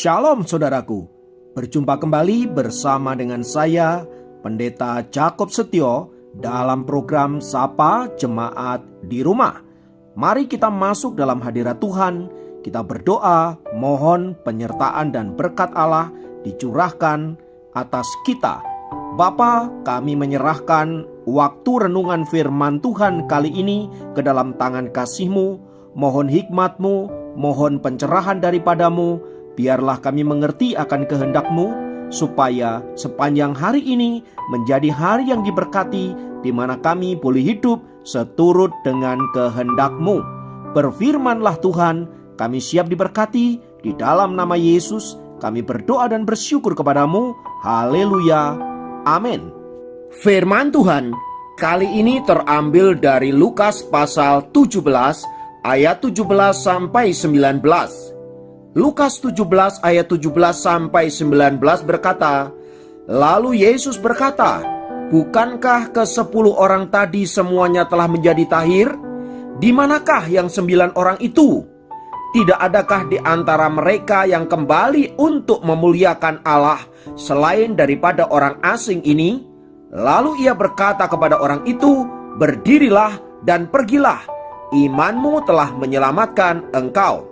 Shalom saudaraku, berjumpa kembali bersama dengan saya, Pendeta Jakob Setio, dalam program Sapa Jemaat di Rumah. Mari kita masuk dalam hadirat Tuhan, kita berdoa, mohon penyertaan dan berkat Allah dicurahkan atas kita. Bapa, kami menyerahkan waktu renungan firman Tuhan kali ini ke dalam tangan kasih-Mu. Mohon hikmat-Mu, mohon pencerahan daripadamu. Biarlah kami mengerti akan kehendak-Mu, supaya sepanjang hari ini menjadi hari yang diberkati, di mana kami boleh hidup seturut dengan kehendak-Mu. Berfirmanlah Tuhan, kami siap diberkati. Di dalam nama Yesus kami berdoa dan bersyukur kepadamu. Haleluya, amin. Firman Tuhan kali ini terambil dari Lukas pasal 17 ayat 17 sampai 19. Lukas 17 ayat 17 sampai 19 berkata, "Lalu Yesus berkata, bukankah ke-10 orang tadi semuanya telah menjadi tahir? Di manakah yang 9 orang itu? Tidak adakah di antara mereka yang kembali untuk memuliakan Allah selain daripada orang asing ini?" Lalu ia berkata kepada orang itu, "Berdirilah dan pergilah, imanmu telah menyelamatkan engkau."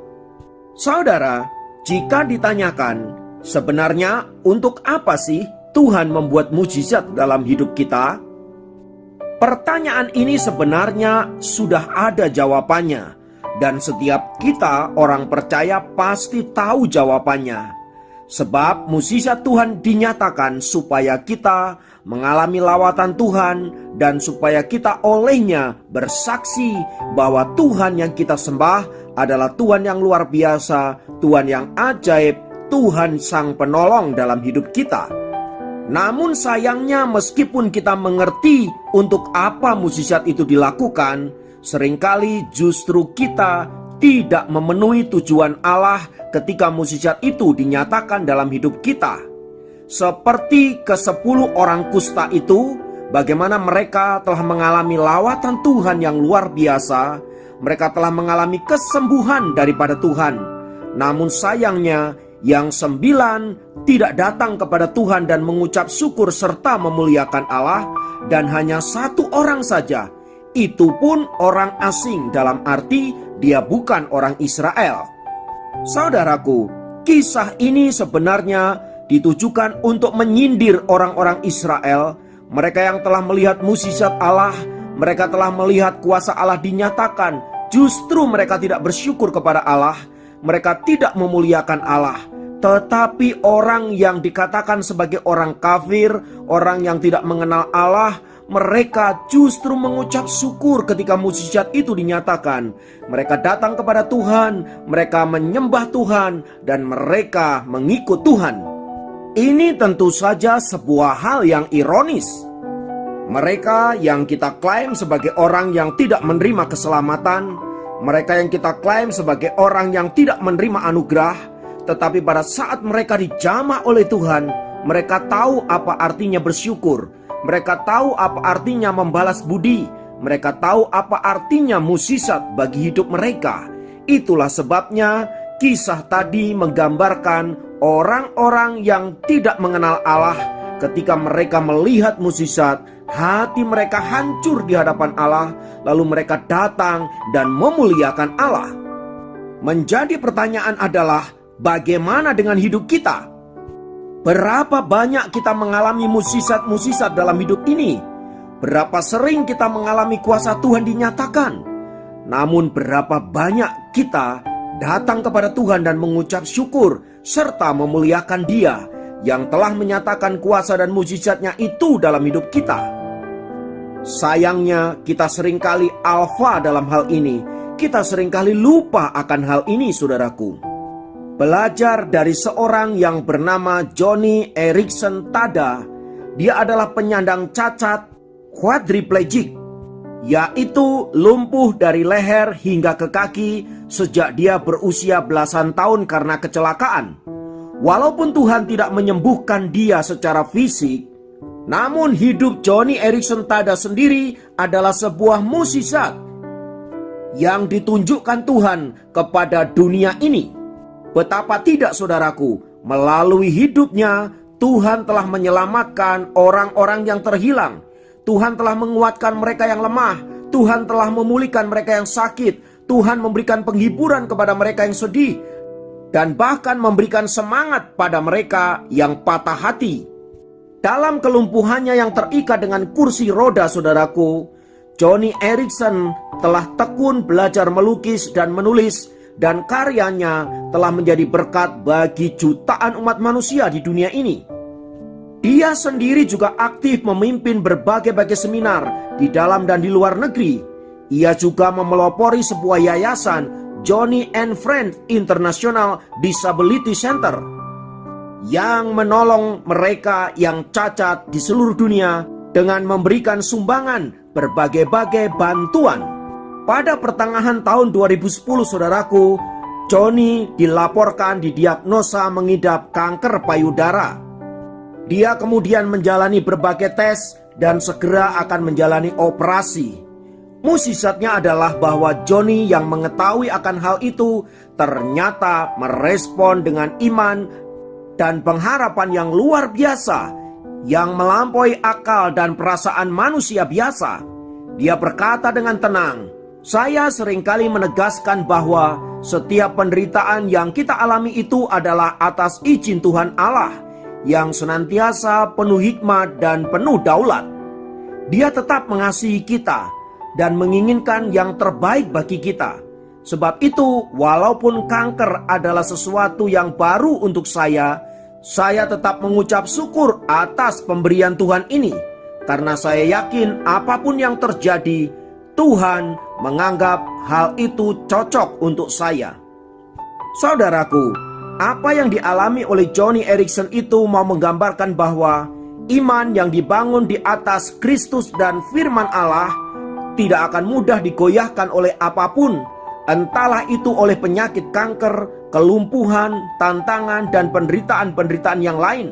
Saudara, jika ditanyakan, sebenarnya untuk apa sih Tuhan membuat mukjizat dalam hidup kita? Pertanyaan ini sebenarnya sudah ada jawabannya, dan setiap kita orang percaya pasti tahu jawabannya. Sebab mukjizat Tuhan dinyatakan supaya kita mengalami lawatan Tuhan, dan supaya kita olehnya bersaksi bahwa Tuhan yang kita sembah adalah Tuhan yang luar biasa, Tuhan yang ajaib, Tuhan sang penolong dalam hidup kita. Namun sayangnya, meskipun kita mengerti untuk apa mukjizat itu dilakukan, seringkali justru kita tidak memenuhi tujuan Allah ketika mukjizat itu dinyatakan dalam hidup kita. Seperti ke-10 orang kusta itu, bagaimana mereka telah mengalami lawatan Tuhan yang luar biasa. Mereka telah mengalami kesembuhan daripada Tuhan. Namun sayangnya, yang 9 tidak datang kepada Tuhan dan mengucap syukur serta memuliakan Allah. Dan hanya 1 orang saja, itu pun orang asing, dalam arti dia bukan orang Israel. Saudaraku, kisah ini sebenarnya ditujukan untuk menyindir orang-orang Israel. Mereka yang telah melihat mukjizat Allah, mereka telah melihat kuasa Allah dinyatakan. Justru mereka tidak bersyukur kepada Allah, mereka tidak memuliakan Allah. Tetapi orang yang dikatakan sebagai orang kafir, orang yang tidak mengenal Allah, mereka justru mengucap syukur ketika mukjizat itu dinyatakan. Mereka datang kepada Tuhan, mereka menyembah Tuhan, dan mereka mengikut Tuhan. Ini tentu saja sebuah hal yang ironis. Mereka yang kita klaim sebagai orang yang tidak menerima keselamatan, mereka yang kita klaim sebagai orang yang tidak menerima anugerah, tetapi pada saat mereka dijamah oleh Tuhan, mereka tahu apa artinya bersyukur. Mereka tahu apa artinya membalas budi. Mereka tahu apa artinya mukjizat bagi hidup mereka. Itulah sebabnya kisah tadi menggambarkan orang-orang yang tidak mengenal Allah. Ketika mereka melihat mukjizat, hati mereka hancur di hadapan Allah. Lalu mereka datang dan memuliakan Allah. Menjadi pertanyaan adalah, bagaimana dengan hidup kita? Berapa banyak kita mengalami mukjizat-mukjizat dalam hidup ini? Berapa sering kita mengalami kuasa Tuhan dinyatakan? Namun berapa banyak kita datang kepada Tuhan dan mengucap syukur serta memuliakan Dia yang telah menyatakan kuasa dan mukjizatnya itu dalam hidup kita? Sayangnya kita seringkali alfa dalam hal ini. Kita seringkali lupa akan hal ini, saudaraku. Belajar dari seorang yang bernama Joni Eareckson Tada. Dia adalah penyandang cacat quadriplegic, yaitu lumpuh dari leher hingga ke kaki sejak dia berusia belasan tahun karena kecelakaan. Walaupun Tuhan tidak menyembuhkan dia secara fisik, namun hidup Joni Eareckson Tada sendiri adalah sebuah mukjizat yang ditunjukkan Tuhan kepada dunia ini. Betapa tidak, saudaraku, melalui hidupnya Tuhan telah menyelamatkan orang-orang yang terhilang. Tuhan telah menguatkan mereka yang lemah. Tuhan telah memulihkan mereka yang sakit. Tuhan memberikan penghiburan kepada mereka yang sedih, dan bahkan memberikan semangat pada mereka yang patah hati. Dalam kelumpuhannya yang terikat dengan kursi roda, saudaraku, Joni Eareckson telah tekun belajar melukis dan menulis, dan karyanya telah menjadi berkat bagi jutaan umat manusia di dunia ini. Dia sendiri juga aktif memimpin berbagai seminar di dalam dan di luar negeri. Ia juga memelopori sebuah yayasan, Joni and Friends International Disability Center, yang menolong mereka yang cacat di seluruh dunia dengan memberikan sumbangan berbagai bantuan. Pada pertengahan tahun 2010, saudaraku, Joni dilaporkan didiagnosa mengidap kanker payudara. Dia kemudian menjalani berbagai tes dan segera akan menjalani operasi. Mukjizatnya adalah bahwa Joni yang mengetahui akan hal itu ternyata merespon dengan iman dan pengharapan yang luar biasa, yang melampaui akal dan perasaan manusia biasa. Dia berkata dengan tenang, "Saya seringkali menegaskan bahwa setiap penderitaan yang kita alami itu adalah atas izin Tuhan Allah yang senantiasa penuh hikmat dan penuh daulat. Dia tetap mengasihi kita dan menginginkan yang terbaik bagi kita. Sebab itu, walaupun kanker adalah sesuatu yang baru untuk saya tetap mengucap syukur atas pemberian Tuhan ini, karena saya yakin apapun yang terjadi, Tuhan menganggap hal itu cocok untuk saya." Saudaraku, apa yang dialami oleh Joni Eareckson itu mau menggambarkan bahwa iman yang dibangun di atas Kristus dan firman Allah tidak akan mudah digoyahkan oleh apapun, entahlah itu oleh penyakit kanker, kelumpuhan, tantangan, dan penderitaan-penderitaan yang lain.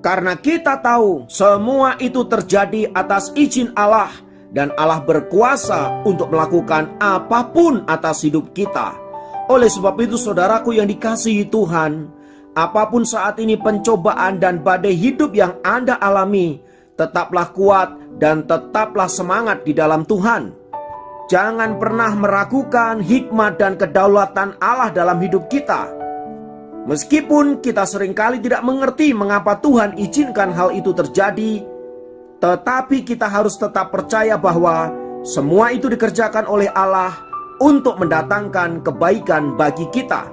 Karena kita tahu semua itu terjadi atas izin Allah, dan Allah berkuasa untuk melakukan apapun atas hidup kita. Oleh sebab itu, saudaraku yang dikasihi Tuhan, apapun saat ini pencobaan dan badai hidup yang Anda alami, tetaplah kuat dan tetaplah semangat di dalam Tuhan. Jangan pernah meragukan hikmat dan kedaulatan Allah dalam hidup kita. Meskipun kita seringkali tidak mengerti mengapa Tuhan izinkan hal itu terjadi, tetapi kita harus tetap percaya bahwa semua itu dikerjakan oleh Allah untuk mendatangkan kebaikan bagi kita.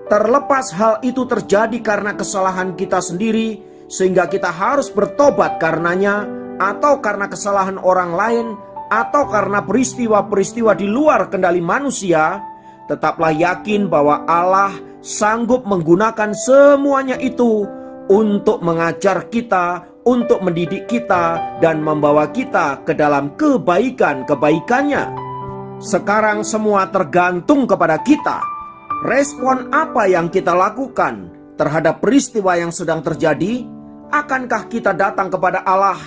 Terlepas hal itu terjadi karena kesalahan kita sendiri, sehingga kita harus bertobat karenanya, atau karena kesalahan orang lain, atau karena peristiwa-peristiwa di luar kendali manusia, tetaplah yakin bahwa Allah sanggup menggunakan semuanya itu untuk mengajar kita, untuk mendidik kita, dan membawa kita ke dalam kebaikan-kebaikannya. Sekarang semua tergantung kepada kita. Respon apa yang kita lakukan terhadap peristiwa yang sedang terjadi? Akankah kita datang kepada Allah?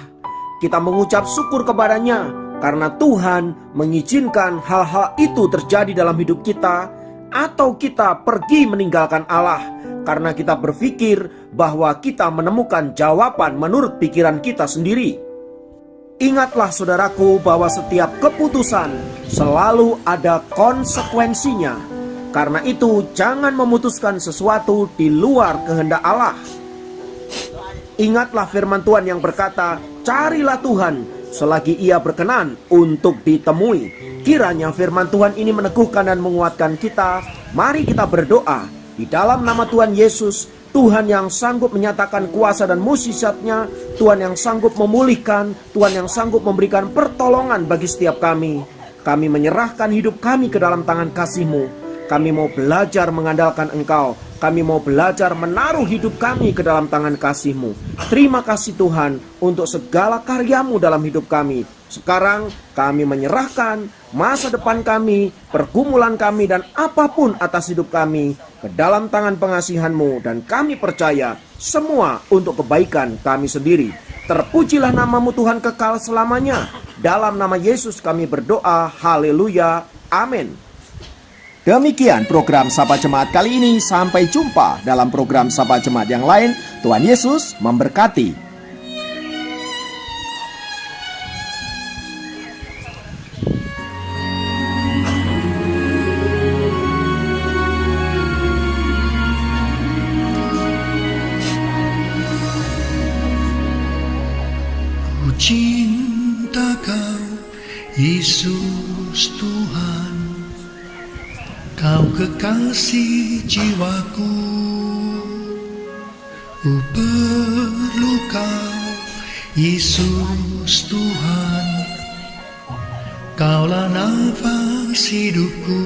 Kita mengucap syukur kepadanya karena Tuhan mengizinkan hal-hal itu terjadi dalam hidup kita, atau kita pergi meninggalkan Allah karena kita berpikir bahwa kita menemukan jawaban menurut pikiran kita sendiri? Ingatlah, saudaraku, bahwa setiap keputusan selalu ada konsekuensinya. Karena itu, jangan memutuskan sesuatu di luar kehendak Allah. Ingatlah firman Tuhan yang berkata, "Carilah Tuhan selagi Ia berkenan untuk ditemui." Kiranya firman Tuhan ini meneguhkan dan menguatkan kita. Mari kita berdoa di dalam nama Tuhan Yesus. Tuhan yang sanggup menyatakan kuasa dan mukjizat-Nya, Tuhan yang sanggup memulihkan, Tuhan yang sanggup memberikan pertolongan bagi setiap kami. Kami menyerahkan hidup kami ke dalam tangan kasih-Mu. Kami mau belajar mengandalkan Engkau. Kami mau belajar menaruh hidup kami ke dalam tangan kasih-Mu. Terima kasih Tuhan untuk segala karya-Mu dalam hidup kami. Sekarang kami menyerahkan masa depan kami, pergumulan kami, dan apapun atas hidup kami ke dalam tangan pengasihan-Mu. Dan kami percaya semua untuk kebaikan kami sendiri. Terpujilah nama-Mu Tuhan kekal selamanya. Dalam nama Yesus kami berdoa. Haleluya. Amin. Demikian program Sapa Jemaat kali ini. Sampai jumpa dalam program Sapa Jemaat yang lain. Tuhan Yesus memberkati. Cinta Kau, Yesus Tuhan, Kau kekasih jiwaku. Ku perlu Kau, Yesus Tuhan, Kaulah nafas hidupku.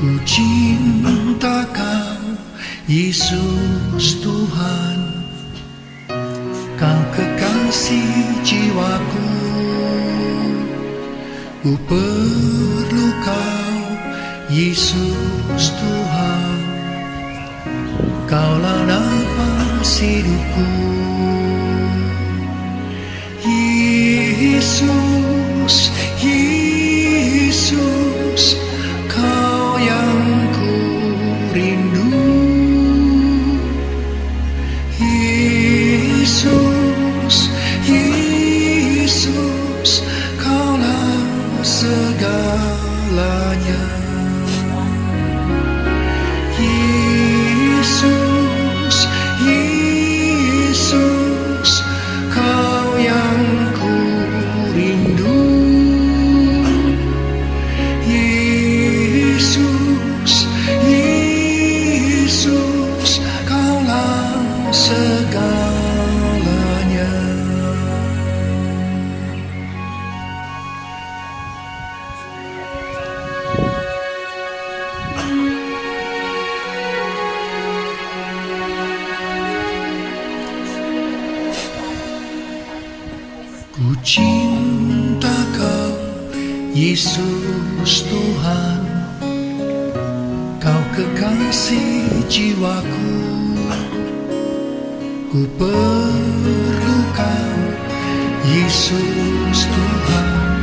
Ku cinta Kau, Yesus Tuhan, Kau kekasih jiwaku. Ku perlu Kau, Yesus Tuhan, Kaulah nafas hidupku. Yesus, Yesus, Kau yang ku rindu. Yesus, Yesus, Kaulah segalanya. Yesus, Yesus, Kau yang ku rindu. Yesus, Yesus, Kaulah segalanya. Ku cinta Kau, Yesus Tuhan, Kau kekasih jiwaku. Ku perlu Kau, Yesus Tuhan,